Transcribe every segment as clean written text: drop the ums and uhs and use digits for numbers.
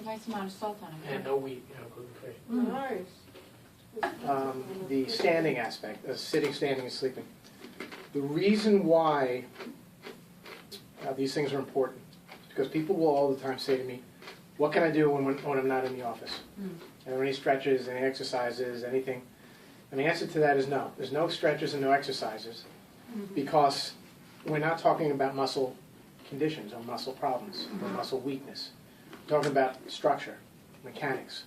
Nice amount of salt on it. And no wheat, gluten-free. Nice. The standing aspect, sitting, standing, and sleeping. The reason why these things are important is because people will all the time say to me, what can I do when I'm not in the office? Are there any stretches, any exercises, anything? And the answer to that is no. There's no stretches and no exercises because we're not talking about muscle conditions or muscle problems or muscle weakness. We're talking about structure, mechanics.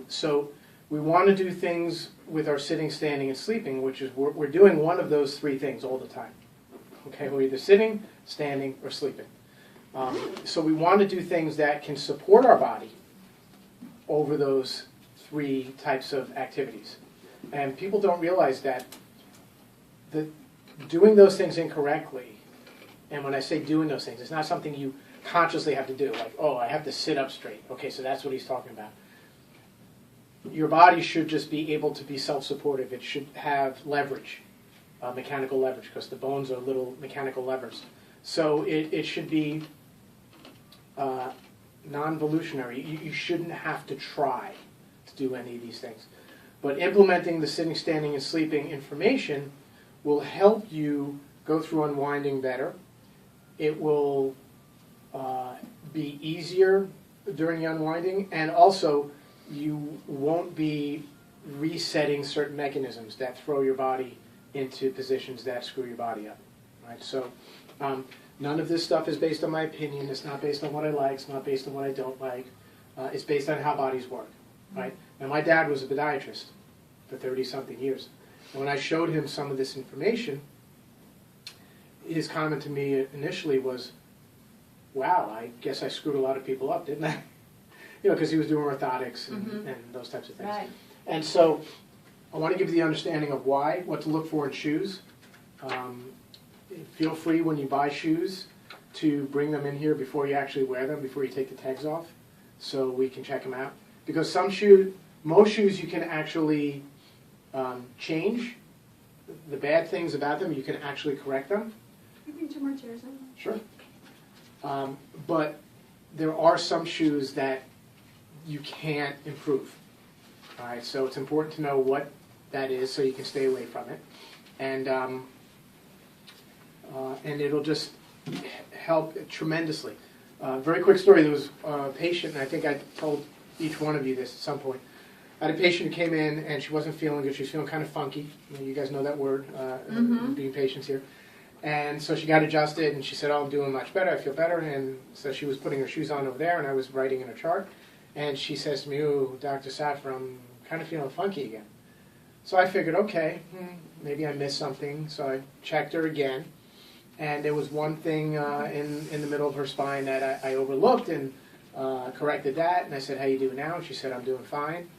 So we want to do things with our sitting, standing, and sleeping, which is we're doing one of those three things all the time. Okay, we're either sitting, standing, or sleeping. So we want to do things that can support our body over those three types of activities. And people don't realize that doing those things incorrectly, and when I say doing those things, it's not something you consciously have to do, like, oh, I have to sit up straight. Okay, so that's what he's talking about. Your body should just be able to be self-supportive. It should have leverage, mechanical leverage, because the bones are little mechanical levers. So it should be non-evolutionary. You shouldn't have to try to do any of these things. But implementing the sitting, standing, and sleeping information will help you go through unwinding better. It will be easier during the unwinding, and also you won't be resetting certain mechanisms that throw your body into positions that screw your body up. Right? So none of this stuff is based on my opinion. It's not based on what I like. It's not based on what I don't like. It's based on how bodies work. Right? Now, my dad was a podiatrist for 30-something years. And when I showed him some of this information, his comment to me initially was, wow, I guess I screwed a lot of people up, didn't I? Because he was doing orthotics and those types of things. Right. And so I want to give you the understanding of why, what to look for in shoes. Feel free when you buy shoes to bring them in here before you actually wear them, before you take the tags off, so we can check them out. Because most shoes you can actually change. The bad things about them, you can actually correct them. You bring 2 more chairs in? Sure. But there are some shoes that you can't improve. All right, so it's important to know what that is so you can stay away from it. And it'll just help tremendously. Very quick story, there was a patient, and I think I told each one of you this at some point. I had a patient who came in and she wasn't feeling good. She was feeling kind of funky. You guys know that word, being patients here. And so she got adjusted and she said, oh, I'm doing much better. I feel better. And so she was putting her shoes on over there and I was writing in her chart. And she says to me, oh, Dr. Saffir, I'm kind of feeling funky again. So I figured, okay, maybe I missed something. So I checked her again. And there was one thing in the middle of her spine that I overlooked and corrected that. And I said, how you doing now? And she said, I'm doing fine.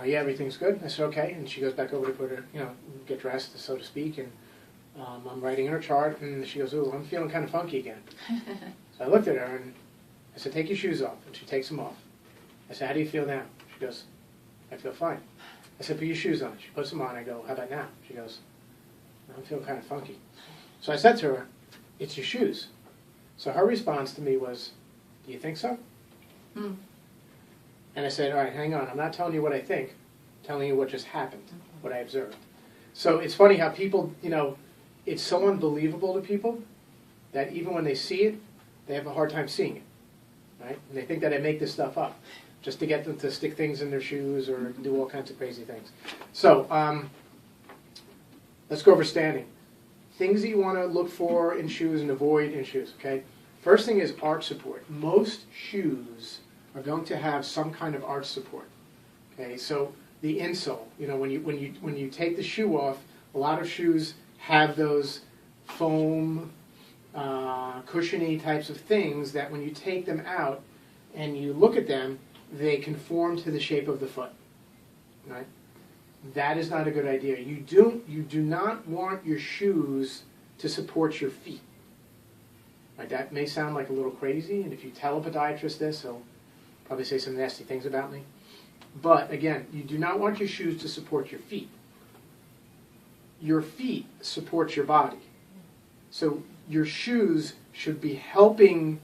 Yeah, everything's good. I said, okay. And she goes back over to put her, get dressed, so to speak. And I'm writing in her chart. And she goes, oh, I'm feeling kind of funky again. So I looked at her and I said, take your shoes off. And she takes them off. I said, how do you feel now? She goes, I feel fine. I said, put your shoes on. She puts them on. I go, how about now? She goes, I'm feeling kind of funky. So I said to her, it's your shoes. So her response to me was, do you think so? And I said, all right, hang on. I'm not telling you what I think. I'm telling you what just happened, what I observed. So it's funny how people, it's so unbelievable to people that even when they see it, they have a hard time seeing it, right? And they think that I make this stuff up just to get them to stick things in their shoes or do all kinds of crazy things. So let's go over standing. Things that you want to look for in shoes and avoid in shoes, okay? First thing is arch support. Most shoes are going to have some kind of arch support, okay? So the insole, when you take the shoe off, a lot of shoes have those foam, cushiony types of things that when you take them out and you look at them, they conform to the shape of the foot, right? That is not a good idea. You do not want your shoes to support your feet. Right? That may sound like a little crazy, and if you tell a podiatrist this, he'll probably say some nasty things about me. But again, you do not want your shoes to support your feet. Your feet support your body. So your shoes should be helping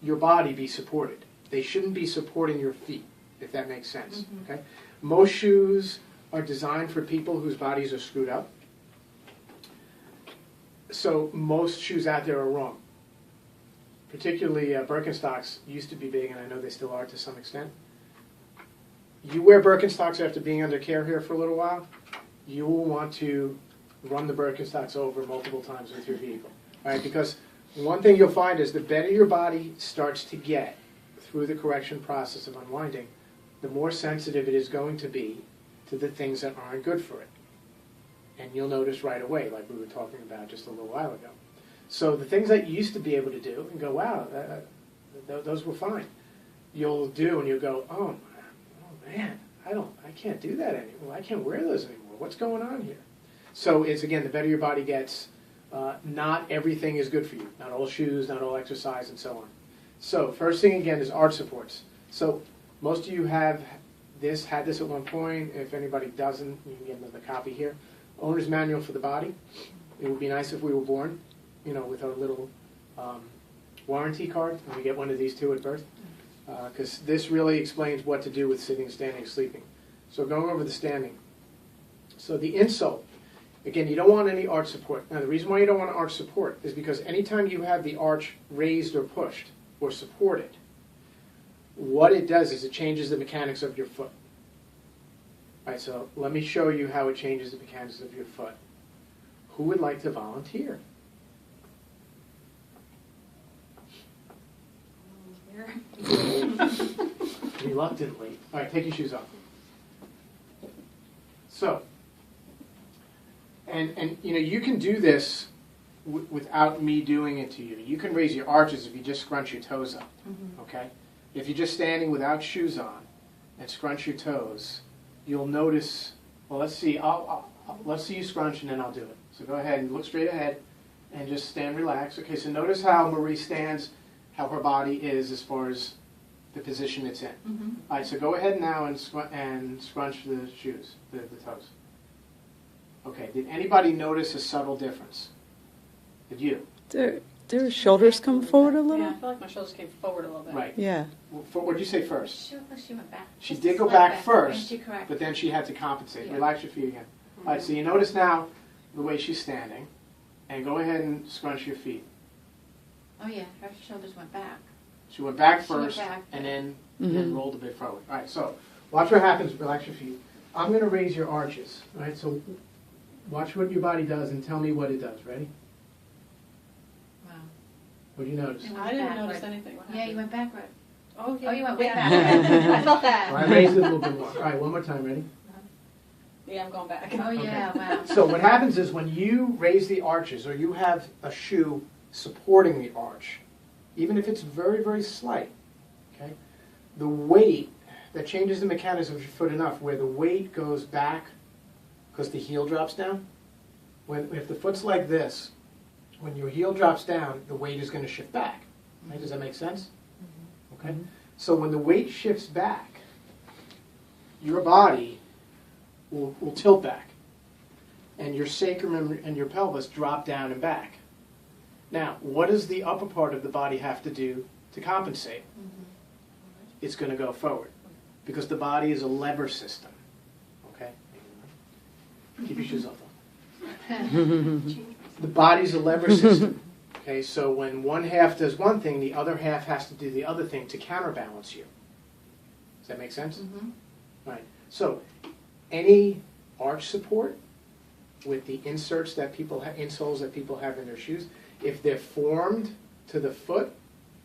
your body be supported. They shouldn't be supporting your feet, if that makes sense. Okay? Most shoes are designed for people whose bodies are screwed up. So most shoes out there are wrong. Particularly Birkenstocks used to be big, and I know they still are to some extent. You wear Birkenstocks after being under care here for a little while, you will want to run the Birkenstocks over multiple times with your vehicle. All right? Because one thing you'll find is the better your body starts to get through the correction process of unwinding, the more sensitive it is going to be to the things that aren't good for it. And you'll notice right away, like we were talking about just a little while ago. So the things that you used to be able to do and go, wow, those were fine, you'll do and you'll go, oh man, I can't do that anymore. I can't wear those anymore. What's going on here? So it's, again, the better your body gets, not everything is good for you. Not all shoes, not all exercise, and so on. So first thing, again, is arch supports. So most of you have this, had this at one point. If anybody doesn't, you can get another copy here. Owner's manual for the body. It would be nice if we were born, with our little warranty card, and we get one of these too at birth, because this really explains what to do with sitting, standing, sleeping. So going over the standing. So the insole, again, you don't want any arch support. Now the reason why you don't want arch support is because anytime you have the arch raised or pushed or supported, what it does is it changes the mechanics of your foot. All right, so let me show you how it changes the mechanics of your foot. Who would like to volunteer? Reluctantly. All right, take your shoes off. So, and you can do this without me doing it to you. You can raise your arches if you just scrunch your toes up, okay? If you're just standing without shoes on and scrunch your toes, you'll notice, well, let's see, let's see you scrunch and then I'll do it. So go ahead and look straight ahead and just stand relaxed. Okay, so notice how Marie stands, how her body is as far as the position it's in. All right, so go ahead now and scrunch the shoes, the toes. Okay, did anybody notice a subtle difference? Did you? Their shoulders come forward a little? Yeah, I feel like my shoulders came forward a little bit. Right. Yeah. What did you say first? She went back. She Just did a go slight back first, and she corrected. but then she had to compensate. Yeah. Relax your feet again. All right, so you notice now the way she's standing, and go ahead and scrunch your feet. Oh yeah, her shoulders went back. She went back She went first, back. and then rolled a bit forward. All right, so watch what happens. Relax your feet. I'm going to raise your arches. All right, so watch what your body does and tell me what it does. Ready? Wow. What do you notice? It went I didn't backward. notice anything. What Yeah, you happened? went backward. Oh, okay. Oh, you went way Yeah. back. I felt that. All right, raise it a little bit more. All right, one more time. Ready? Yeah, I'm going back. Oh yeah, wow. So what happens is when you raise the arches, or you have a shoe supporting the arch, even if it's very, very slight, okay, the weight that changes the mechanics of your foot enough where the weight goes back because the heel drops down. If the foot's like this, when your heel drops down, the weight is going to shift back. Right? Does that make sense? Okay. So when the weight shifts back, your body will tilt back, and your sacrum and your pelvis drop down and back. Now, what does the upper part of the body have to do to compensate? It's going to go forward, because the body is a lever system. Okay? Keep your shoes off. The body's a lever system. Okay, so when one half does one thing, the other half has to do the other thing to counterbalance you. Does that make sense? Right. So, any arch support with the inserts that people have, insoles that people have in their shoes, if they're formed to the foot,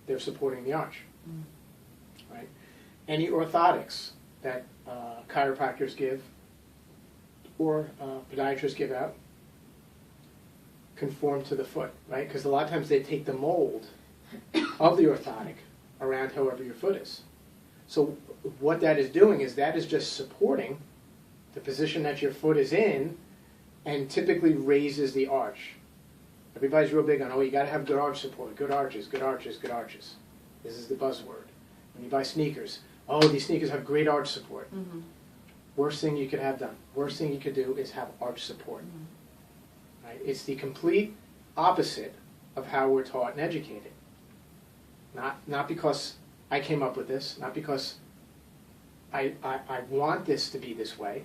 they're supporting the arch. Right. Any orthotics that chiropractors give or podiatrists give out conform to the foot, right? Because a lot of times they take the mold of the orthotic around however your foot is. So what that is doing is that is just supporting the position that your foot is in, and typically raises the arch. Everybody's real big on, oh, you got to have good arch support, good arches, good arches, good arches. This is the buzzword. When you buy sneakers, oh, these sneakers have great arch support. Worst thing you could have done, worst thing you could do is have arch support. Right? It's the complete opposite of how we're taught and educated. Not because I came up with this, not because I want this to be this way,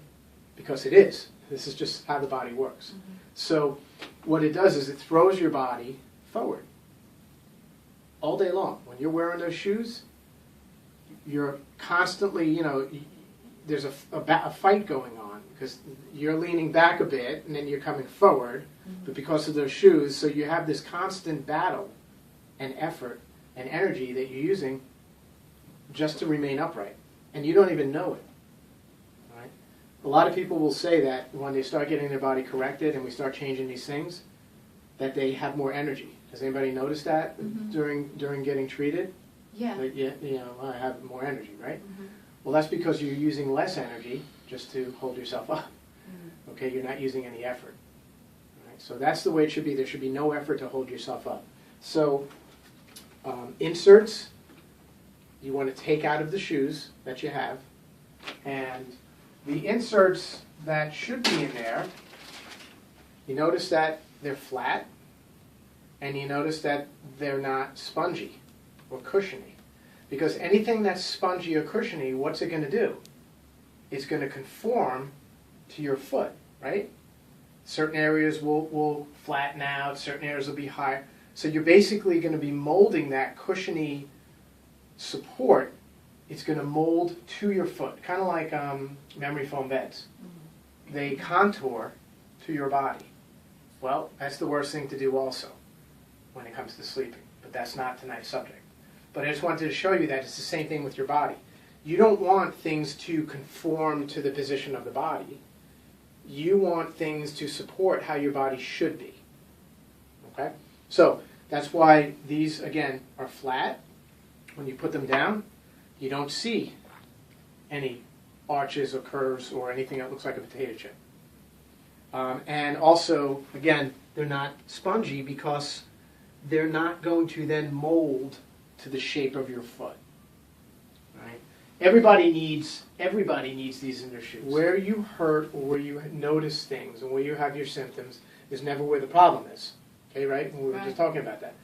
because it is. This is just how the body works. So what it does is it throws your body forward all day long. When you're wearing those shoes, you're constantly, there's a fight going on because you're leaning back a bit and then you're coming forward, but because of those shoes, so you have this constant battle and effort and energy that you're using just to remain upright, and you don't even know it. Right? A lot of people will say that when they start getting their body corrected and we start changing these things, that they have more energy. Has anybody noticed that during getting treated? Yeah. That, I have more energy, right? Well, that's because you're using less energy just to hold yourself up. Okay, you're not using any effort. Right? So that's the way it should be. There should be no effort to hold yourself up. So inserts, you want to take out of the shoes that you have, and the inserts that should be in there, you notice that they're flat, and you notice that they're not spongy or cushiony. Because anything that's spongy or cushiony, what's it going to do? It's going to conform to your foot, right? Certain areas will flatten out, certain areas will be higher. So you're basically going to be molding that cushiony support. It's going to mold to your foot, kind of like memory foam beds. They contour to your body. Well, that's the worst thing to do also when it comes to sleeping, but that's not tonight's subject. But I just wanted to show you that it's the same thing with your body. You don't want things to conform to the position of the body. You want things to support how your body should be. Okay? So that's why these, again, are flat. When you put them down, you don't see any arches or curves or anything that looks like a potato chip. And also, again, they're not spongy because they're not going to then mold to the shape of your foot. Right? Everybody needs these in their shoes. Where you hurt or where you notice things and where you have your symptoms is never where the problem is. Okay, right? And we were just talking about that.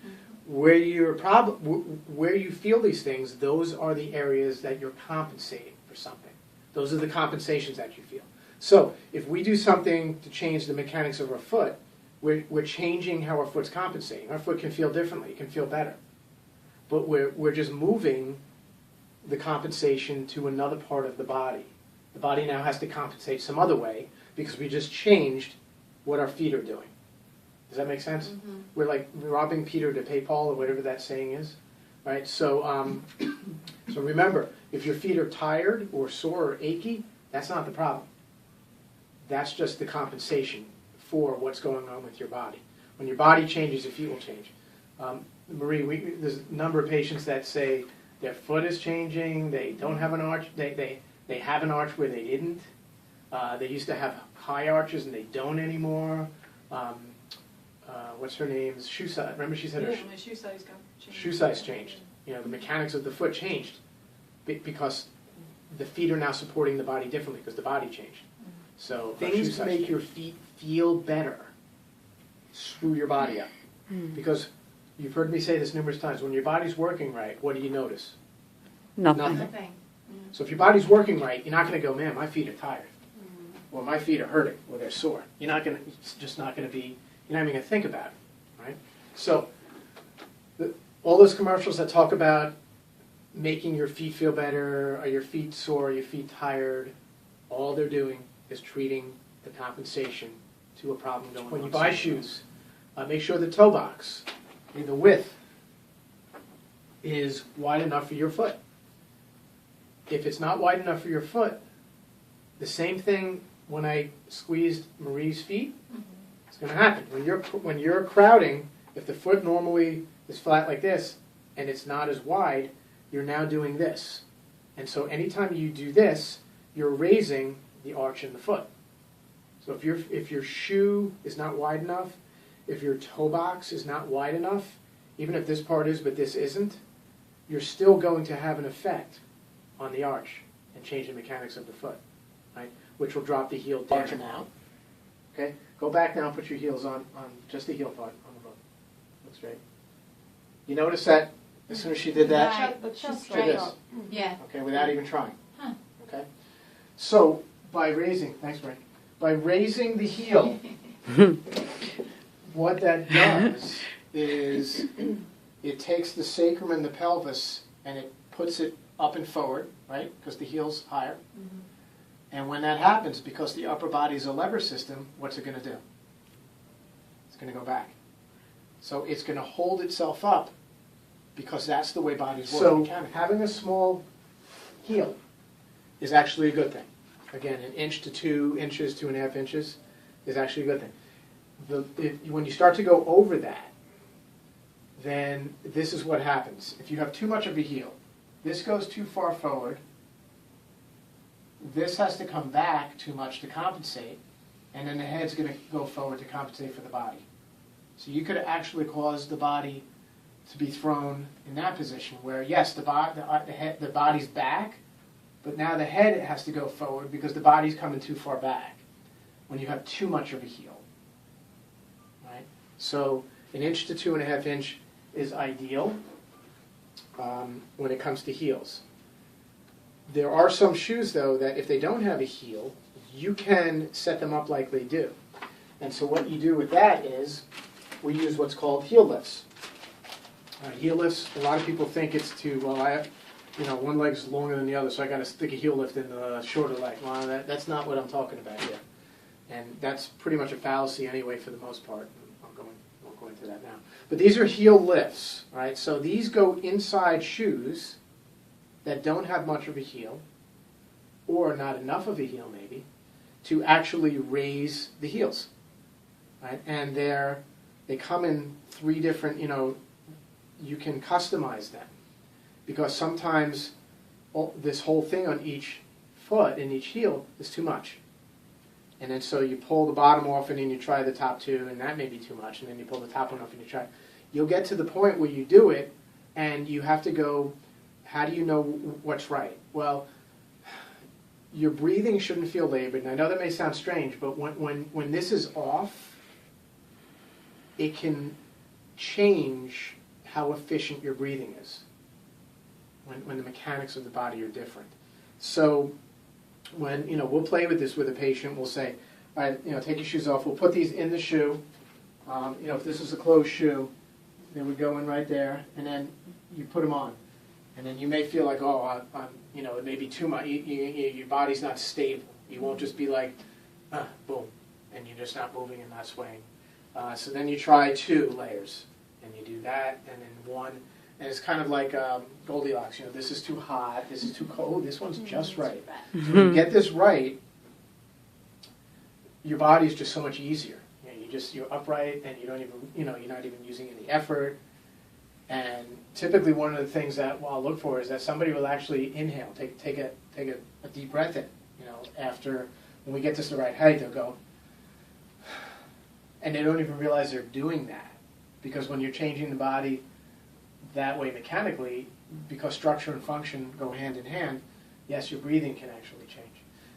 Where you feel these things, those are the areas that you're compensating for something. Those are the compensations that you feel. So if we do something to change the mechanics of our foot, we're changing how our foot's compensating. Our foot can feel differently. It can feel better. But we're just moving the compensation to another part of the body. The body now has to compensate some other way because we just changed what our feet are doing. Does that make sense? We're like robbing Peter to pay Paul, or whatever that saying is, right? So, so remember, if your feet are tired or sore or achy, that's not the problem. That's just the compensation for what's going on with your body. When your body changes, your feet will change. Marie, there's a number of patients that say their foot is changing, they don't have an arch, they have an arch where they didn't. They used to have high arches and they don't anymore. What's her name? Shoe size. Remember she said her my shoe size got changed. shoe size changed. The mechanics of the foot changed because the feet are now supporting the body differently because the body changed. So things to make your feet feel better screw your body up. Because you've heard me say this numerous times, when your body's working right, what do you notice? Nothing. Nothing. So if your body's working right, you're not going to go, man, my feet are tired. Or my feet are hurting, or they're sore. It's just not going to be, you're not even going to think about it, right? So all those commercials that talk about making your feet feel better, or your feet sore, or your feet tired, all they're doing is treating the compensation to a problem going on. When you buy shoes, make sure the toe box, the width, is wide enough for your foot. If it's not wide enough for your foot, the same thing when I squeezed Marie's feet, it's going to happen. When you're crowding, if the foot normally is flat like this and it's not as wide, you're now doing this. And so anytime you do this, you're raising the arch in the foot. So if your shoe is not wide enough, if your toe box is not wide enough, even if this part is but this isn't, you're still going to have an effect on the arch and change the mechanics of the foot, right? Which will drop the heel down and out. Okay? Go back now and put your heels on just the heel part on the foot. Look straight. You notice that As soon as she did that, Right. But she's she did this, Yeah. okay, without even trying. Huh. Okay? So, by raising, thanks, Ray, by raising the heel, what that does is it takes the sacrum and the pelvis and it puts it up and forward, right? Because the heel's higher. And when that happens, because the upper body is a lever system, what's it going to do? It's going to go back. So it's going to hold itself up because that's the way bodies work. So having a small heel is actually a good thing. Again, 1 inch to 2 inches, 2.5 inches is actually a good thing. When you start to go over that, then this is what happens. If you have too much of a heel, this goes too far forward, this has to come back too much to compensate, and then the head's going to go forward to compensate for the body. So you could actually cause the body to be thrown in that position where, yes, the body's back, but now the head has to go forward because the body's coming too far back when you have too much of a heel. Right? So 1 inch to 2.5 inch is ideal when it comes to heels. There are some shoes, though, that if they don't have a heel, you can set them up like they do. And so what you do with that is we use what's called heel lifts. Heel lifts, a lot of people think it's one leg's longer than the other, so I got to stick a heel lift in the shorter leg. Well, that's not what I'm talking about here. And that's pretty much a fallacy anyway for the most part. I'll go into that now. But these are heel lifts, right? So these go inside shoes that don't have much of a heel, or not enough of a heel maybe, to actually raise the heels, right? And they come in 3 different, you can customize them, because sometimes this whole thing on each foot and each heel is too much. And then so you pull the bottom off and then you try the top 2, and that may be too much, and then you pull the top one off and you try. You'll get to the point where you do it and you have to go, how do you know what's right? Well, your breathing shouldn't feel labored. And I know that may sound strange, but when this is off, it can change how efficient your breathing is when the mechanics of the body are different. So when, we'll play with this with a patient, we'll say, all right, take your shoes off. We'll put these in the shoe. If this is a closed shoe, they would go in right there, and then you put them on. And then you may feel like, it may be too much. Your body's not stable. You won't just be like, boom, and you're just not moving and not swaying. So then you try 2 layers, and you do that, and then 1. And it's kind of like Goldilocks. This is too hot, this is too cold, this one's just right. So when you get this right, your body's just so much easier. You're upright, and you don't even, you're not even using any effort. And typically, one of the things that I'll look for is that somebody will actually inhale, take a deep breath in. After when we get this the right height, they'll go, and they don't even realize they're doing that, because when you're changing the body that way mechanically, because structure and function go hand in hand, yes, your breathing can actually change.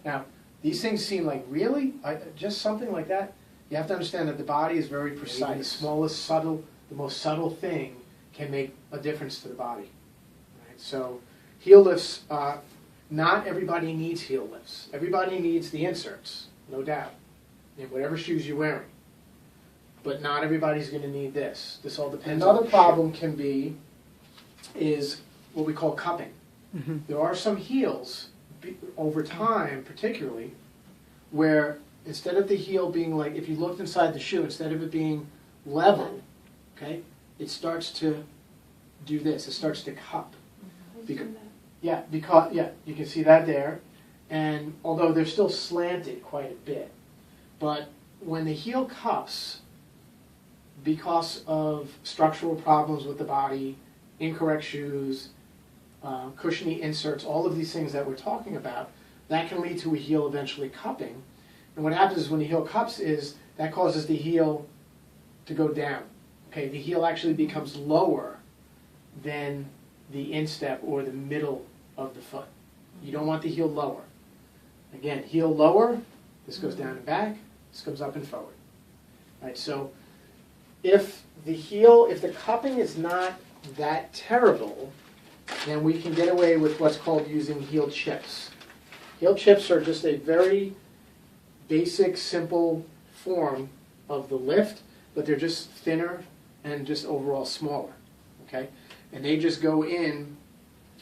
Now, these things seem like really just something like that. You have to understand that the body is very precise. The smallest, the most subtle thing can make a difference to the body. Right? So heel lifts, not everybody needs heel lifts. Everybody needs the inserts, no doubt, in whatever shoes you're wearing. But not everybody's going to need this. This all depends. Another problem is what we call cupping. Mm-hmm. There are some heels, over time particularly, where instead of the heel being like, if you looked inside the shoe, instead of it being level, okay, it starts to do this. It starts to cup. You can see that there. And although they're still slanted quite a bit, but when the heel cups, because of structural problems with the body, incorrect shoes, cushiony inserts, all of these things that we're talking about, that can lead to a heel eventually cupping. And what happens is when the heel cups is, that causes the heel to go down. Okay, the heel actually becomes lower than the instep or the middle of the foot. You don't want the heel lower. Again, heel lower, this goes down and back, this comes up and forward. Right, so if the cupping is not that terrible, then we can get away with what's called using heel chips. Heel chips are just a very basic, simple form of the lift, but they're just thinner and just overall smaller, okay? And they just go in,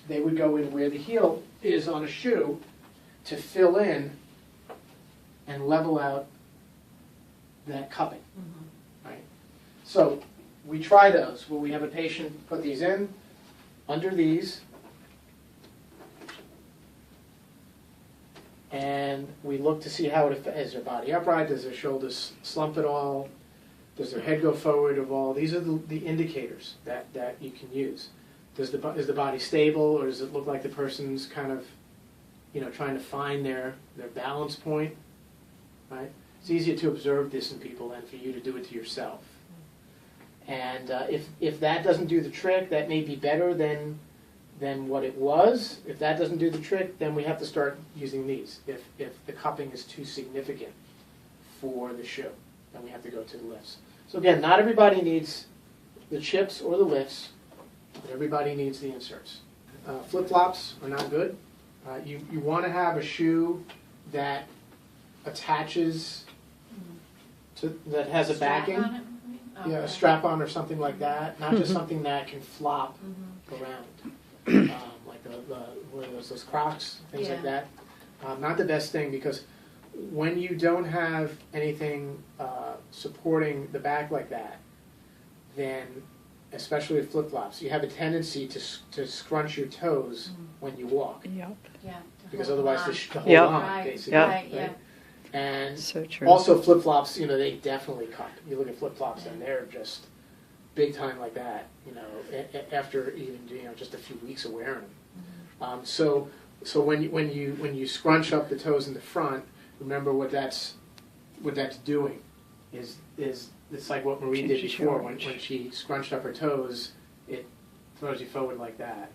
they would go in where the heel is on a shoe to fill in and level out that cupping, right? So we try those where we have a patient put these in, under these, and we look to see how it is their body upright, does their shoulders slump at all, does their head go forward at all. These are the indicators that you can use. Is the body stable, or does it look like the person's kind of, trying to find their balance point, right? It's easier to observe this in people than for you to do it to yourself. And if that doesn't do the trick, that may be better than what it was. If that doesn't do the trick, then we have to start using these. If the cupping is too significant for the shoe, then we have to go to the lifts. So again, not everybody needs the chips or the lifts, but everybody needs the inserts. Flip-flops are not good. You want to have a shoe that attaches that has a backing. Strap on it? Yeah, a Okay. strap-on or something like that, not just something that can flop around, like what are those Crocs, things like that. Not the best thing, because when you don't have anything supporting the back like that, then, especially with flip-flops, you have a tendency to scrunch your toes when you walk, Yep. Yeah. because hold otherwise on. to hold Yep. on, Right, basically. Yep. right, yeah. And So true. also flip-flops, they definitely cup. You look at flip-flops and they're just big time like that, after even, just a few weeks of wearing them. So when you scrunch up the toes in the front, remember what that's doing is it's like what Marie did Changes before. your When arch. she scrunched up her toes, it throws you forward like that.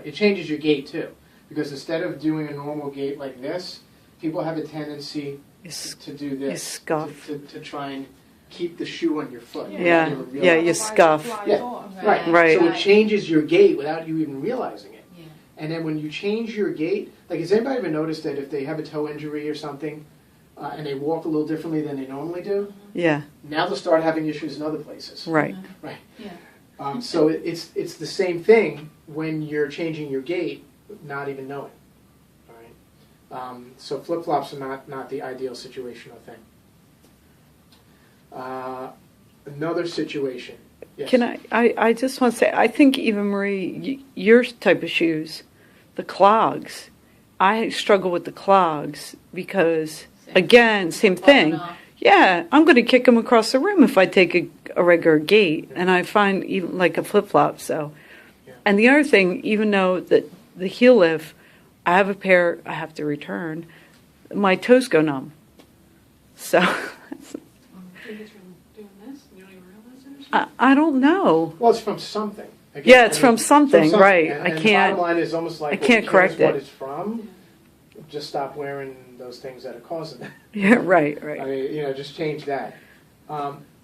It changes your gait too, because instead of doing a normal gait like this, people have a tendency to do this, scuff. to try and keep the shoe on your foot. Yeah. You don't Yeah, realize you it. scuff. Yeah. Right. Right. So it changes your gait without you even realizing it. Yeah. And then when you change your gait, like, has anybody ever noticed that if they have a toe injury or something, and they walk a little differently than they normally do, Yeah, now they'll start having issues in other places. right. Right. Yeah. So it's the same thing when you're changing your gait, not even knowing. All right. So flip-flops are not the ideal situation, I think. Another situation. Yes. Can I just want to say, I think even Marie, your type of shoes, the clogs, I struggle with the clogs because, again, same On thing. and off. Yeah, I'm going to kick them across the room if I take a regular gait, and I find even like a flip-flop, so. Yeah. And the other thing, even though the heel lift, I have a pair I have to return, my toes go numb. So, Maybe it's from doing this, and you don't even realize it or something? I don't know. Well, it's from something. Again, Yeah, it's from something, right. And, I and can't- the bottom line is almost like, I can't who cares correct what it. it's from. Just stop wearing those things that are causing it. Yeah, right, I right. mean, just change that.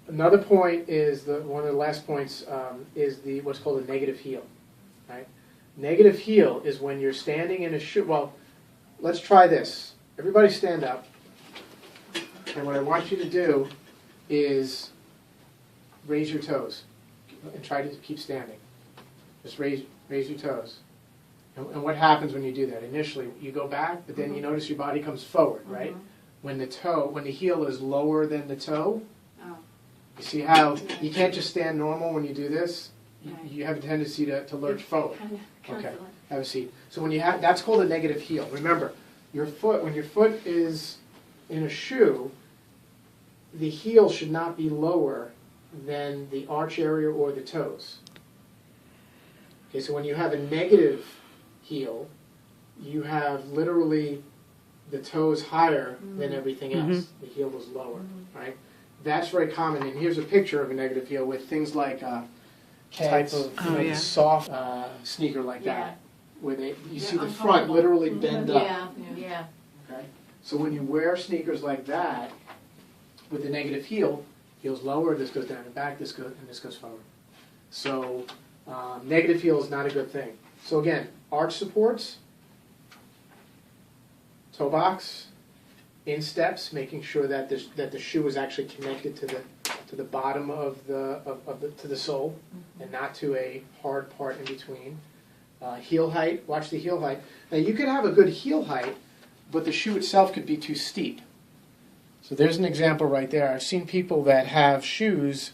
Another point is one of the last points is what's called a negative heel. Right? Negative heel is when you're standing in a shoe. Well, let's try this. Everybody stand up. And what I want you to do is raise your toes and try to keep standing. Just raise your toes. And what happens when you do that? Initially, you go back, but then you notice your body comes forward, right? When the heel is lower than the toe, Oh. you see how you can't just stand normal when you do this? Right. You have a tendency to lurch forward. Okay, Constantly. have a seat. So when that's called a negative heel. Remember, when your foot is in a shoe, the heel should not be lower than the arch area or the toes. Okay, so when you have a negative heel, you have literally the toes higher than everything else. The heel is lower, right? That's very common. And here's a picture of a negative heel with things like type of Oh, yeah. soft sneaker like Yeah. that, where you Yeah, see the front uncomfortable. literally bend up. Yeah, yeah. Okay? So when you wear sneakers like that, with the negative heel, heel's lower, this goes down and back, this goes forward. So Negative heel is not a good thing. So again, arch supports, toe box, insteps, making sure that the shoe is actually connected to the bottom of the sole, and not to a hard part in between. Heel height, watch the heel height. Now you could have a good heel height, but the shoe itself could be too steep. So there's an example right there. I've seen people that have shoes